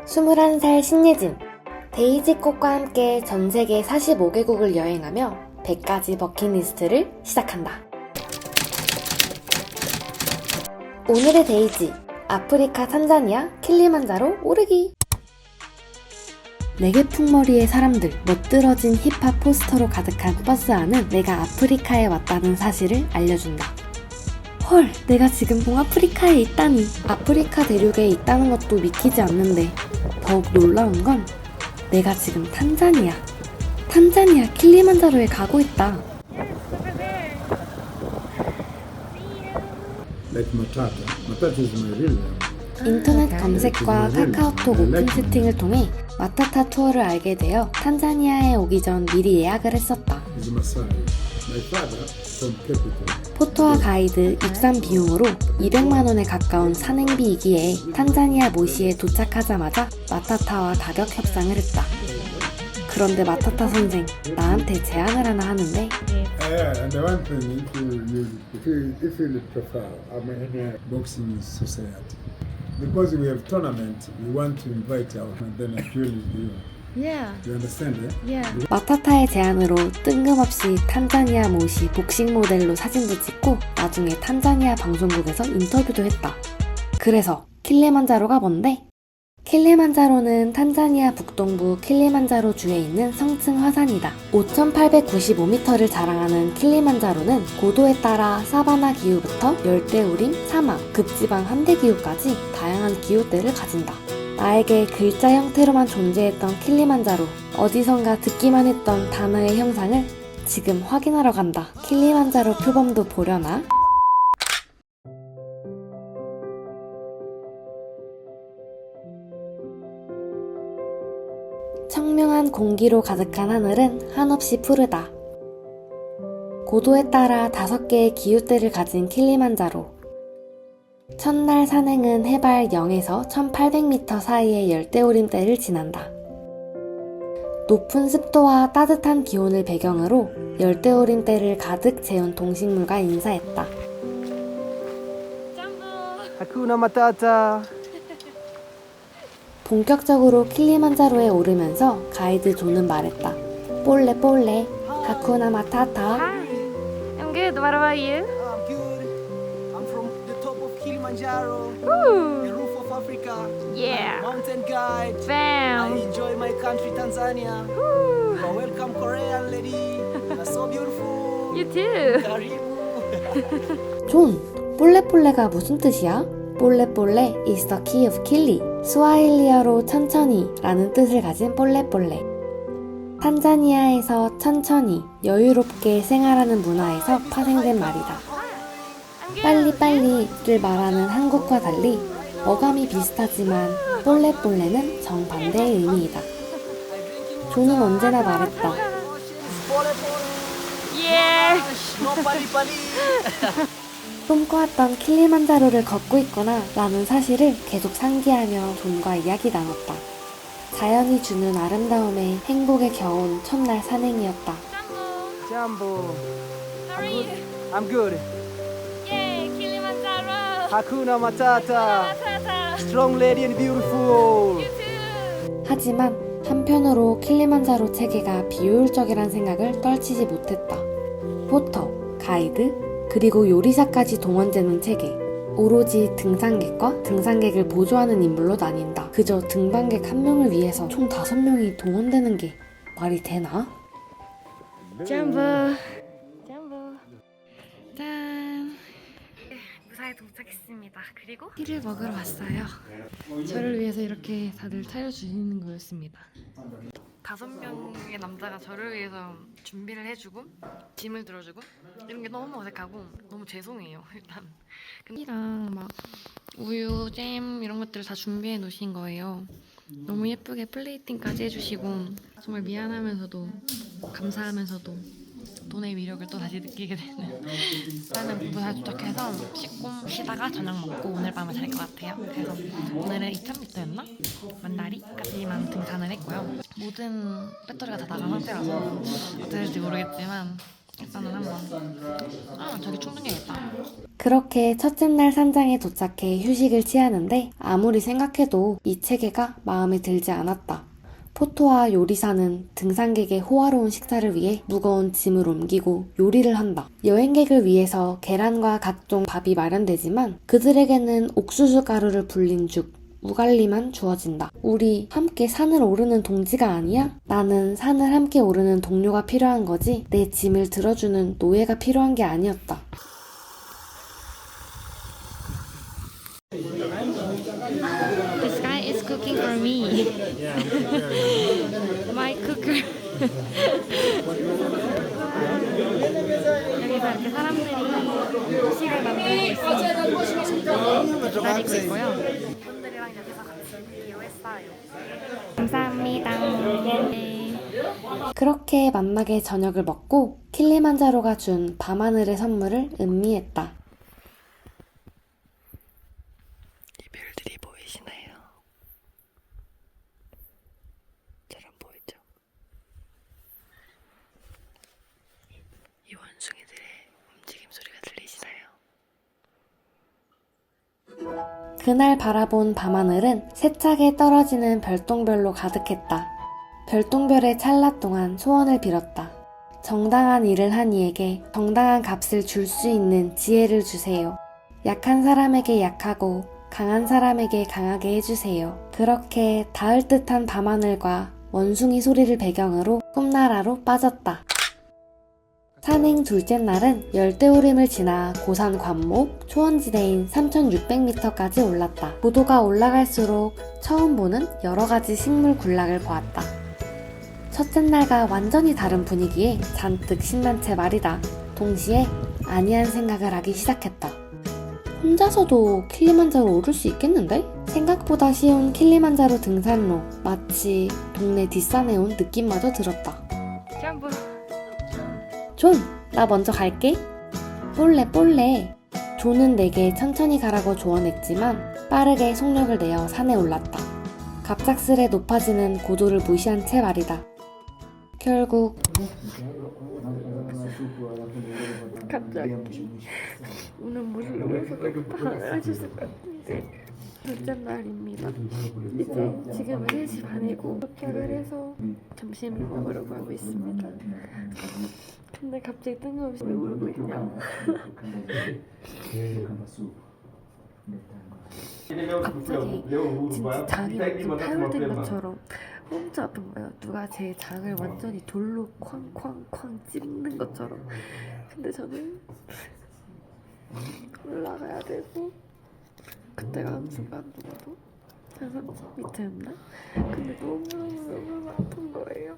21살 신예진. 데이지 꽃과 함께 전 세계 45개국을 여행하며 100가지 버킷리스트를 시작한다. 오늘의 데이지, 아프리카 탄자니아 킬리만자로 오르기. 네개 풍머리의 사람들, 멋들어진 힙합 포스터로 가득한 버스 안은 내가 아프리카에 왔다는 사실을 알려준다. 헐, 내가 지금 동아프리카에 있다니. 아프리카 대륙에 있다는 것도 믿기지 않는데 더욱 놀라운 건 내가 지금 탄자니아 킬리만자로에 가고 있다. 인터넷 검색과 카카오톡 오픈 채팅을 통해 마타타 투어를 알게 되어 탄자니아에 오기 전 미리 예약을 했었다. 포토와 가이드, 입산 비용으로 200만원에 가까운 산행비이기에 탄자니아 모시에 도착하자마자 마타타와 가격 협상을 했다. 그런데 마타타 선생, 나한테 제안을 하나 하는데 And the one thing, if you prefer, I'm in a boxing society. Because we have tournament, we want to invite our and then actually you. Yeah. You understand, eh? Yeah. 마타타의 제안으로 뜬금없이 탄자니아 모시 복싱 모델로 사진도 찍고 나중에 탄자니아 방송국에서 인터뷰도 했다. 그래서 킬리만자로가 뭔데? 킬리만자로는 탄자니아 북동부 킬리만자로 주에 있는 성층 화산이다. 5,895m를 자랑하는 킬리만자로는 고도에 따라 사바나 기후부터 열대우림, 사막, 극지방 한대기후까지 다양한 기후대를 가진다. 나에게 글자 형태로만 존재했던 킬리만자로, 어디선가 듣기만 했던 단어의 형상을 지금 확인하러 간다. 킬리만자로 표범도 보려나? 청명한 공기로 가득한 하늘은 한없이 푸르다. 고도에 따라 5개의 기후대를 가진 킬리만자로. 첫날 산행은 해발 0에서 1800m 사이의 열대우림대를 지난다. 높은 습도와 따뜻한 기온을 배경으로 열대우림대를 가득 채운 동식물과 인사했다. 하쿠나 마타타. 본격적으로 킬리만자로에 오르면서 가이드 조는 말했다. 볼레 볼레, 하쿠나 마타타. Hi. I'm good. What about you? I'm good. I'm from the top of Kilimanjaro, Woo. the roof of Africa. Yeah. I'm a mountain guide. I Bam. enjoy my country, Tanzania. Woo. You are welcome, Korean lady. You are so beautiful. You too. Karibu. 존, 볼레볼레가 무슨 뜻이야? 볼레볼레 is the key of 킬리. 스와힐리어로 천천히 라는 뜻을 가진 볼레볼레. 탄자니아에서 천천히, 여유롭게 생활하는 문화에서 파생된 말이다. 빨리빨리를 말하는 한국과 달리 어감이 비슷하지만 볼레볼레는 정반대의 의미이다. 존은 언제나 말했다. Yeah. No pali pali. 꿈꿔왔던 킬리만자로를 걷고 있구나 라는 사실을 계속 상기하며 존과 이야기 나눴다. 자연이 주는 아름다움에 행복에 겨운 첫날 산행이었다. Jambo. How are you? I'm good. Yeah. Kilimanjaro. Hakuna Matata. Matata. Strong lady and beautiful. You too. 하지만 한편으로 킬리만자로 체계가 비효율적이란 생각을 떨치지 못했다. 포터, 가이드, 그리고 요리사까지 동원되는 체계. 오로지 등산객과 등산객을 보조하는 인물로 나뉜다. 그저 등반객 한 명을 위해서 총 5명이 동원되는 게 말이 되나? Jambo. 짠. 무사히 도착했습니다. 그리고 티를 먹으러 왔어요. 저를 위해서 이렇게 다들 차려주시는 거였습니다. 5명의 남자가 저를 위해서 준비를 해주고 짐을 들어주고 이런 게 너무 어색하고 너무 죄송해요. 일단 이랑 막 우유, 잼 이런 것들을 다 준비해 놓으신 거예요. 너무 예쁘게 플레이팅까지 해주시고 정말 미안하면서도 감사하면서도 돈의 위력을 또 다시 느끼게 되는. 일단은 무사히 도착해서 씻고 쉬다가 저녁 먹고 오늘 밤을 잘 것 같아요. 그래서 오늘은 2000m였나? 만다리까지만 등산을 했고요. 모든 배터리가 다 나간 상태라서 어떻게 될지 모르겠지만 일단은 한번 저기 충전해야겠다. 그렇게 첫째 날 산장에 도착해 휴식을 취하는데 아무리 생각해도 이 체계가 마음에 들지 않았다. 포토와 요리사는 등산객의 호화로운 식사를 위해 무거운 짐을 옮기고 요리를 한다. 여행객을 위해서 계란과 각종 밥이 마련되지만 그들에게는 옥수수 가루를 불린 죽, 우갈리만 주어진다. 우리 함께 산을 오르는 동지가 아니야? 나는 산을 함께 오르는 동료가 필요한 거지 내 짐을 들어주는 노예가 필요한 게 아니었다. This guy is cooking for me. My cooker. 여기서 이렇게 사람들이 음식을 만들고 있습니다. 기다리고 있고요. 분들이랑 여기서 같이 비교했어요. 감사합니다. 네. 그렇게 만나게 저녁을 먹고 킬리만자로가 준 밤하늘의 선물을 음미했다. 이 별들이 보이시나요? 잘 안 보이죠? 이 원숭이들의 움직임 소리가 들리시나요? 그날 바라본 밤하늘은 세차게 떨어지는 별똥별로 가득했다. 별똥별의 찰나 동안 소원을 빌었다. 정당한 일을 한 이에게 정당한 값을 줄 수 있는 지혜를 주세요. 약한 사람에게 약하고 강한 사람에게 강하게 해주세요. 그렇게 닿을 듯한 밤하늘과 원숭이 소리를 배경으로 꿈나라로 빠졌다. 산행 둘째 날은 열대우림을 지나 고산 관목 초원지대인 3600m까지 올랐다. 고도가 올라갈수록 처음 보는 여러 가지 식물 군락을 보았다. 첫째 날과 완전히 다른 분위기에 잔뜩 신난 채 말이다. 동시에 아니한 생각을 하기 시작했다. 혼자서도 킬리만자로 오를 수 있겠는데? 생각보다 쉬운 킬리만자로 등산로, 마치 동네 뒷산에 온 느낌마저 들었다. 점프. 존! 나 먼저 갈게. 폴레. 존은 내게 천천히 가라고 조언했지만 빠르게 속력을 내어 산에 올랐다. 갑작스레 높아지는 고도를 무시한 채 말이다. 결국 갑자기 오늘 물을 넣어서 화를 하셨을 것 같은데 둘째 날입니다. 이제 지금은 3시 반이고 도착을 해서 점심을 먹으러 가고 있습니다. 근데 갑자기 뜬금없이 왜 울고 있냐고. 갑자기 진짜 장이 완전 파열된 것처럼 엄청 아픈 거예요. 누가 제 장을 완전히 돌로 쾅쾅쾅 찝는 것처럼. 근데 저는 올라가야 되고 그때가 한순간도 한 30m였나? 근데 너무 아픈 거예요.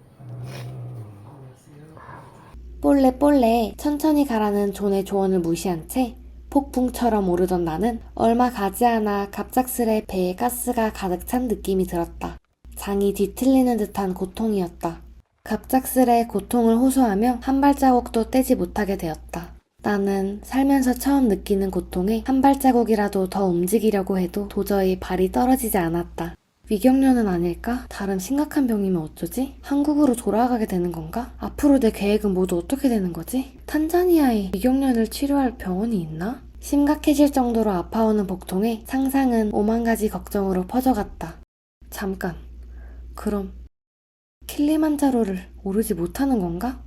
폴레 천천히 가라는 존의 조언을 무시한 채 폭풍처럼 오르던 나는 얼마 가지 않아 갑작스레 배에 가스가 가득 찬 느낌이 들었다. 장이 뒤틀리는 듯한 고통이었다. 갑작스레 고통을 호소하며 한 발자국도 떼지 못하게 되었다. 나는 살면서 처음 느끼는 고통에 한 발자국이라도 더 움직이려고 해도 도저히 발이 떨어지지 않았다. 위경련은 아닐까? 다른 심각한 병이면 어쩌지? 한국으로 돌아가게 되는 건가? 앞으로 내 계획은 모두 어떻게 되는 거지? 탄자니아에 위경련을 치료할 병원이 있나? 심각해질 정도로 아파오는 복통에 상상은 오만 가지 걱정으로 퍼져갔다. 잠깐, 그럼 킬리만자로를 오르지 못하는 건가?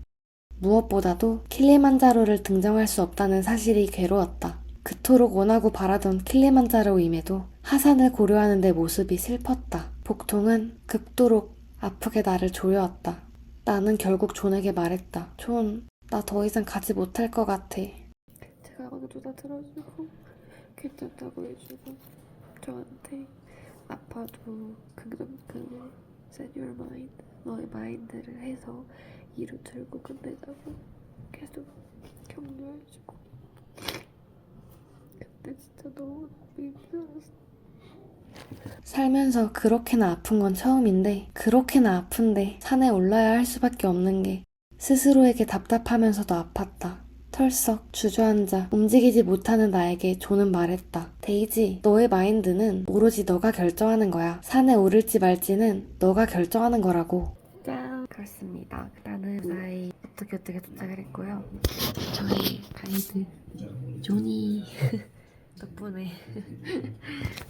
무엇보다도 킬리만자로를 등정할 수 없다는 사실이 괴로웠다. 그토록 원하고 바라던 킬리만자로임에도 하산을 고려하는 내 모습이 슬펐다. 복통은 극도로 아프게 나를 조여왔다. 나는 결국 존에게 말했다. 존, 나 더 이상 가지 못할 것 같아. 제가 어느도 다 들어주고 괜찮다고 해주고 저한테 아파도 set your mind, 너의 마인드를 해서 이루 들고 끝내자고 계속 격려해주고 그때 진짜 너무 힘들었어. 살면서 그렇게나 아픈 건 처음인데 그렇게나 아픈데 산에 올라야 할 수밖에 없는 게 스스로에게 답답하면서도 아팠다. 털썩 주저앉아 움직이지 못하는 나에게 존은 말했다. 데이지, 너의 마인드는 오로지 너가 결정하는 거야. 산에 오를지 말지는 너가 결정하는 거라고. 짠! 그렇습니다. 나는 나의 어떻게 도착을 했고요. 저희 가이드 조니 덕분에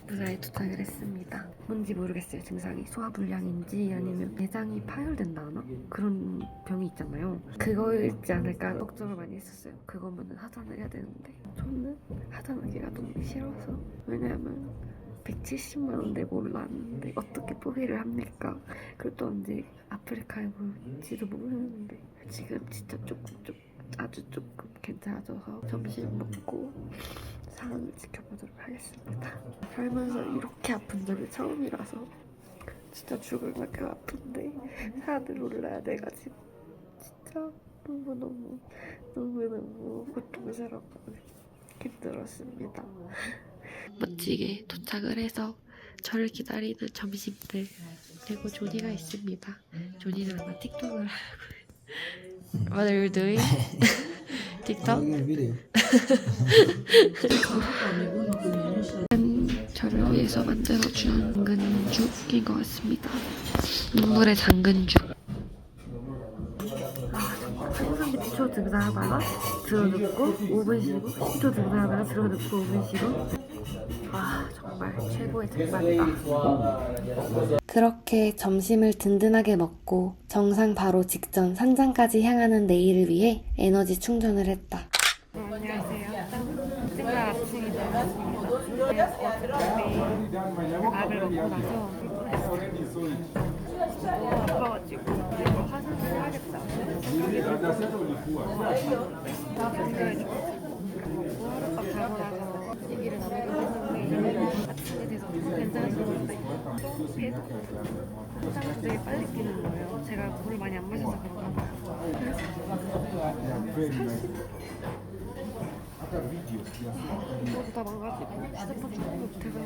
무사히 도착을 했습니다. 뭔지 모르겠어요. 증상이 소화불량인지 아니면 내장이 파열된다나? 그런 병이 있잖아요. 그거일지 않을까 걱정을 많이 했었어요. 그거면은 하산을 해야 되는데 저는 하산하기가 너무 싫어서. 왜냐하면 170만 원 내고 올라왔는데 어떻게 포기를 합니까? 그것도 언제 아프리카에 볼지도 모르는데 지금 진짜 아주 조금 괜찮아져서 점심 먹고 상황을 지켜보도록 하겠습니다. 살면서 이렇게 아픈 적이 처음이라서 진짜 죽을 만큼 아픈데 산을 올라야 돼가지고 진짜 너무너무 고통스럽고 힘들었습니다. 멋지게 도착을 해서 저를 기다리는 점심들 그리고 조니가 있습니다. 조니는 아마 틱톡을 하고 What are you doing? 틱톡? 저를 위해서 만들어준 당근죽인 것 같습니다. 눈물에 잠근죽. 항상 10초 등산하다가 들어눕고 5분 쉬고 10초 등산하다가 들어눕고 5분 쉬고 정말 최고의 등반이다. 그렇게 점심을 든든하게 먹고 정상 바로 직전 산장까지 향하는 내일을 위해 에너지 충전을 했다. 안녕하세요. 등산 아침이 되었습니다. 밥을 먹고 나서 너무 아파가지고 이거 화장실 해야겠다. 먹고 하룻밤 자고 나서 얘기를 나누기로 했는데 아침이 돼서 괜찮았는데 또 배도 화장도 되게 빨리 끼는 거예요. 제가 물을 많이 안 마셔서 그런가 봐요. 이것도 다 망가지고 휴대폰 조금 못해서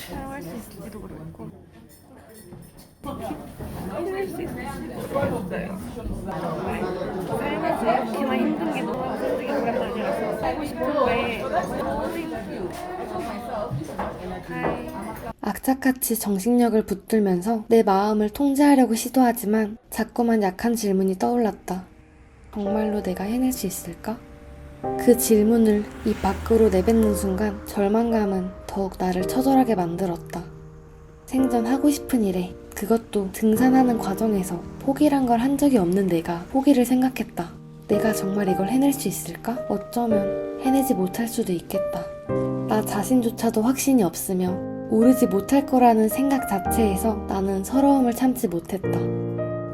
사용할 수 있을지도 모르겠고 할 수 있을지도 모르겠어요. 살면서 이렇게나 힘든 게 너무 되게 오랜만이라서 살고 싶은데 악착같이 정신력을 붙들면서 내 마음을 통제하려고 시도하지만 자꾸만 약한 질문이 떠올랐다. 정말로 내가 해낼 수 있을까? 그 질문을 입 밖으로 내뱉는 순간 절망감은 더욱 나를 처절하게 만들었다. 생존하고 싶은 일에 그것도 등산하는 과정에서 포기란 걸 한 적이 없는 내가 포기를 생각했다. 내가 정말 이걸 해낼 수 있을까? 어쩌면 해내지 못할 수도 있겠다. 나 자신조차도 확신이 없으며 오르지 못할 거라는 생각 자체에서 나는 서러움을 참지 못했다.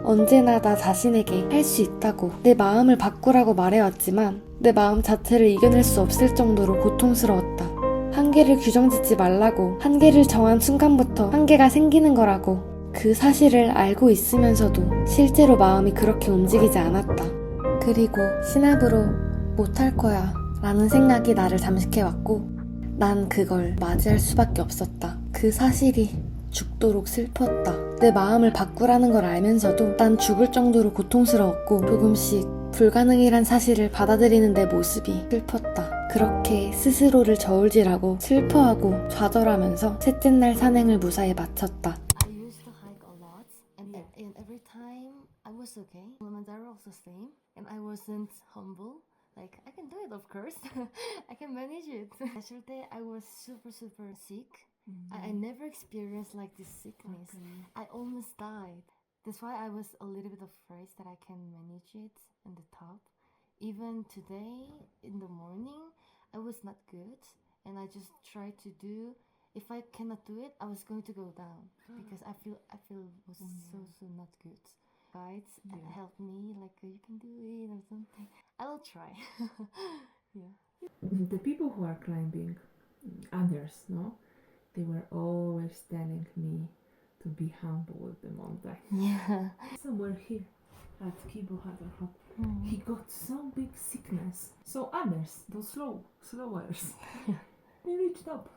언제나 나 자신에게 할 수 있다고 내 마음을 바꾸라고 말해왔지만 내 마음 자체를 이겨낼 수 없을 정도로 고통스러웠다. 한계를 규정짓지 말라고 한계를 정한 순간부터 한계가 생기는 거라고 그 사실을 알고 있으면서도 실제로 마음이 그렇게 움직이지 않았다. 그리고 신압으로 못할 거야 라는 생각이 나를 잠식해왔고 난 그걸 맞이할 수밖에 없었다. 그 사실이 죽도록 슬펐다. 내 마음을 바꾸라는 걸 알면서도 난 죽을 정도로 고통스러웠고 조금씩 불가능이란 사실을 받아들이는 내 모습이 슬펐다. 그렇게 스스로를 저울질하고 슬퍼하고 좌절하면서 셋째 날 산행을 무사히 마쳤다. I used to hike a lot, and every time I was okay. Kilimanjaro also same, and I wasn't humble. Like I can do it, of course. I can manage it. Yesterday I was super sick. I never experienced like this sickness. I almost died. That's why I was a little bit afraid that I can manage it in the top. Even today in the morning, I was not good, and I just tried to do. If I cannot do it, I was going to go down because I feel was so not good. Guides help me like you can do it or something. I will try. Yeah. The people who are climbing, others, no, they were always telling me to be humble with the mountain. Yeah. Somewhere here at Kibo Hadarhop, he got some big sickness. So others, those slowers, they reached up.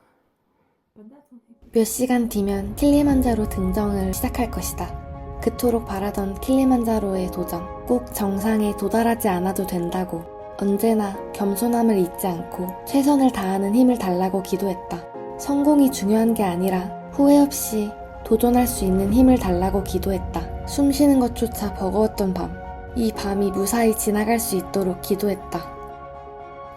But that's what he... 몇 시간 뒤면 킬리만자로 등정을 시작할 것이다. 그토록 바라던 킬리만자로의 도전. 꼭 정상에 도달하지 않아도 된다고. 언제나 겸손함을 잊지 않고 최선을 다하는 힘을 달라고 기도했다. 성공이 중요한 게 아니라 후회 없이 도전할 수 있는 힘을 달라고 기도했다. 숨 쉬는 것조차 버거웠던 밤. 이 밤이 무사히 지나갈 수 있도록 기도했다.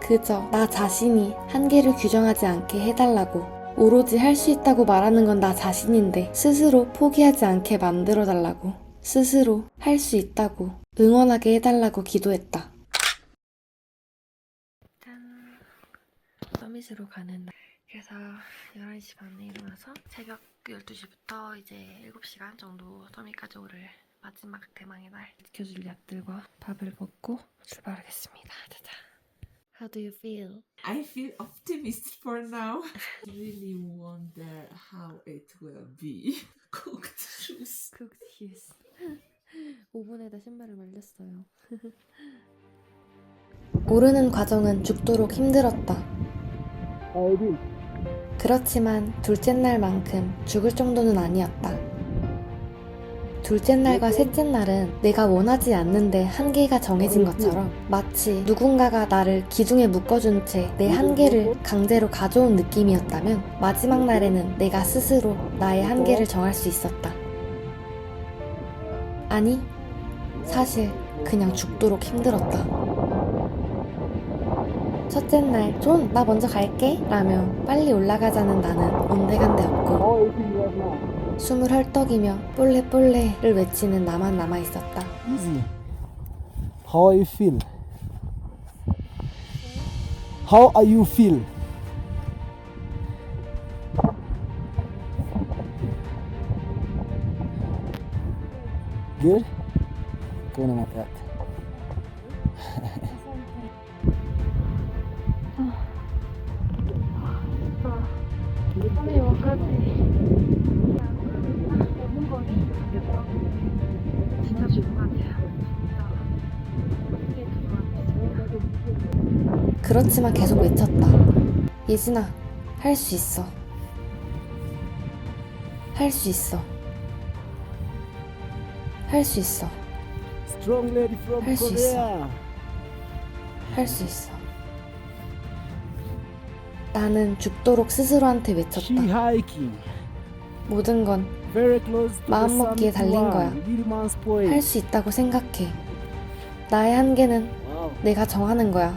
그저 나 자신이 한계를 규정하지 않게 해달라고, 오로지 할 수 있다고 말하는 건 나 자신인데 스스로 포기하지 않게 만들어달라고, 스스로 할 수 있다고 응원하게 해달라고 기도했다. 짠! 서밋으로 가는 날. 그래서 11시 반에 일어나서 새벽 12시부터 이제 7시간 정도 서밋까지 오를 마지막 대망의 날 지켜줄 약들과 밥을 먹고 출발하겠습니다. 짜잔. How do you feel? I feel optimistic for now. Really wonder how it will be. Cooked shoes. Cooked shoes. 오븐에다 신발을 말렸어요. 오르는 과정은 죽도록 힘들었다. 그렇지만 둘째 날만큼 죽을 정도는 아니었다. 둘째 날과 셋째 날은 내가 원하지 않는데 한계가 정해진 것처럼 마치 누군가가 나를 기둥에 묶어준 채 내 한계를 강제로 가져온 느낌이었다면, 마지막 날에는 내가 스스로 나의 한계를 정할 수 있었다. 아니, 사실 그냥 죽도록 힘들었다. 첫째 날, 존, 나 먼저 갈게 라며 빨리 올라가자는 나는 온데간데 없고, 숨을 헐떡이며 볼레볼레를 외치는 나만 남아있었다. Easy. How you feel? How are you feel? Good? Go on like that. 진짜 죽은 것 같아요. 그렇지만 계속 외쳤다. 예진아, 할 수 있어. 할 수 있어. 할 수 있어. Strong lady from 할 수 있어. Korea. 할 수 있어. 나는 죽도록 스스로한테 She 외쳤다. hiking. 모든 건 Very close to the 마음먹기에 summit 달린 one. 거야. Wilman's 할 Point. 수 있다고 생각해. 나의 한계는 Wow. 내가 정하는 거야.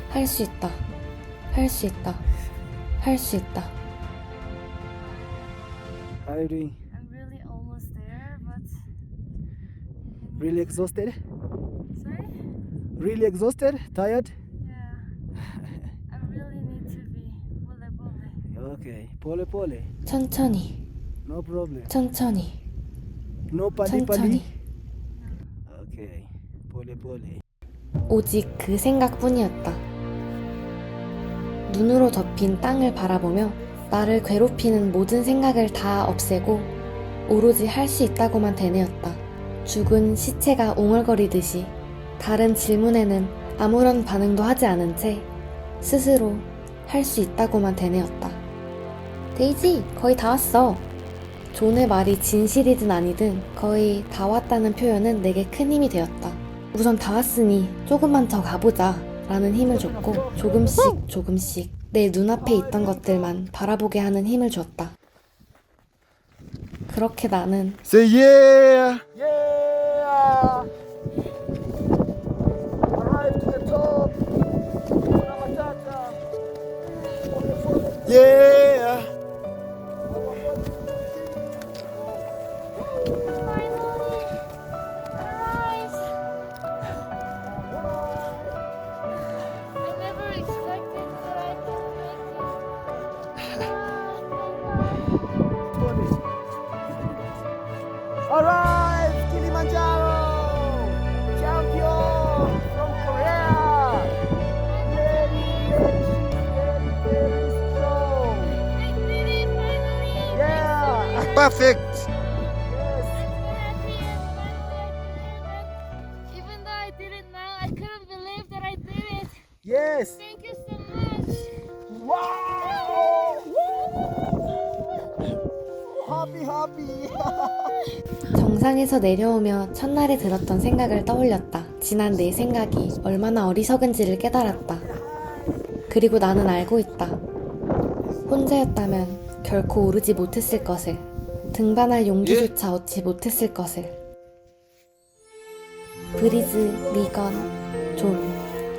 할 수 있다. 할 수 있다. 할 수 있다. How are you doing? I'm really almost there, but Really exhausted? sorry? Really exhausted? Tired? Yeah. I really need to be volleyball. Okay. Pole pole. 천천히, No problem. 천천히, No pali 천천히. pali. Okay. Pole pole. 오직 그 생각뿐이었다. 눈으로 덮인 땅을 바라보며 나를 괴롭히는 모든 생각을 다 없애고 오로지 할 수 있다고만 되뇌었다. 죽은 시체가 웅얼거리듯이 다른 질문에는 아무런 반응도 하지 않은 채 스스로 할 수 있다고만 되뇌었다. 데이지, 거의 다 왔어. 존의 말이 진실이든 아니든 거의 다 왔다는 표현은 내게 큰 힘이 되었다. 우선 다 왔으니 조금만 더 가보자 라는 힘을 줬고, 조금씩 내 눈앞에 있던 것들만 바라보게 하는 힘을 줬다. 그렇게 나는 Say yeah! Yeah! Arrive to the top! Hakuna Matata! Yeah! I never expected that I could make it. Arrive! Kilimanjaro! Champion from Korea! Very strong! I did it finally! Yeah! Perfect! Yes! I'm so happy and finally I did it. Even though I did it now, I couldn't believe that I did it. Yes! Thank you so much. Wow! Happy! 정상에서 내려오며 첫날에 들었던 생각을 떠올렸다. 지난 내 생각이 얼마나 어리석은지를 깨달았다. 그리고 나는 알고 있다. 혼자였다면 결코 오르지 못했을 것을, 등반할 용기조차 얻지 못했을 것을. 브리즈, 리건, 존,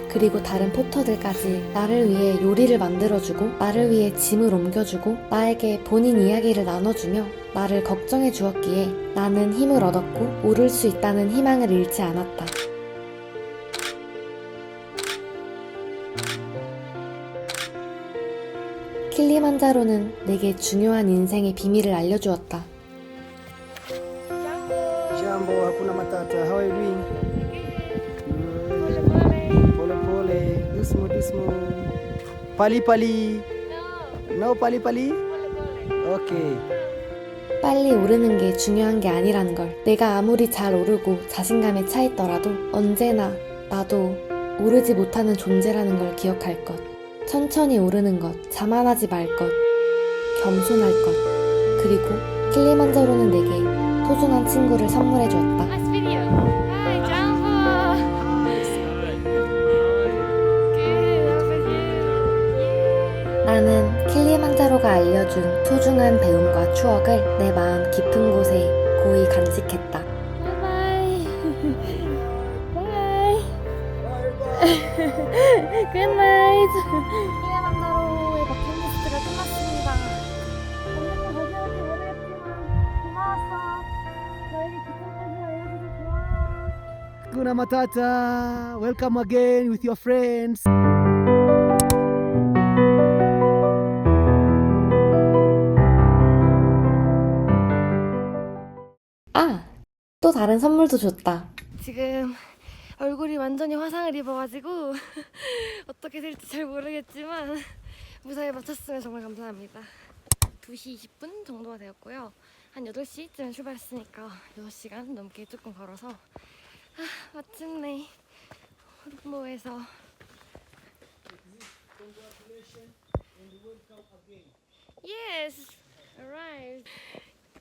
그리고 다른 포터들까지 나를 위해 요리를 만들어주고 나를 위해 짐을 옮겨주고 나에게 본인 이야기를 나눠주며 나를 걱정해 주었기에 나는 힘을 얻었고 오를 수 있다는 희망을 잃지 않았다. 킬리만자로는 내게 중요한 인생의 비밀을 알려주었다. Jambo, hakuna matata. How are you doing? Pole pole. Dusmo dusmo. Pali pali. No pali pali. Okay. 빨리 오르는 게 중요한 게 아니라는 걸. 내가 아무리 잘 오르고 자신감에 차 있더라도 언제나 나도 오르지 못하는 존재라는 걸 기억할 것. 천천히 오르는 것, 자만하지 말 것, 겸손할 것. 그리고 킬리만자로는 내게 소중한 친구를 선물해 주었다. Nice video. Hi, Jumbo. Good. How about you? 나는 킬리만자로가 알려준 소중한 배움과 추억을 내 마음 깊은 곳에 고이 간직했다. Bye bye. Bye. Good night. 킬리만자로의 버킷리스트가 끝났습니다. 언제까 다시 올지 모르겠지만 고마웠어. 너에게 기쁨까지 알려줘서 고마워. Hakuna matata. Welcome again with your friends. 아! 또 다른 선물도 줬다. 지금 얼굴이 완전히 화상을 입어가지고 어떻게 될지 잘 모르겠지만 무사히 마쳤으면 정말 감사합니다. 2시 20분 정도가 되었고요. 한 8시쯤 출발했으니까 6시간 넘게 조금 걸어서 마침내 홈모에서 Yes! Arrived!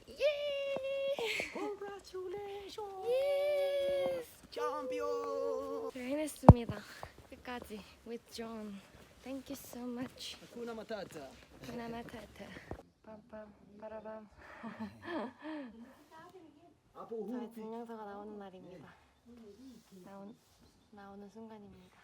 Yay! Congratulations. Yes! Champion. 제가 해냈습니다. 끝까지 with John. Thank you so much. Hakuna matata. 하나마타타. 빰빰 빠라밤. Apo 저의 증명서가 나오는 날입니다. 나오는 순간입니다.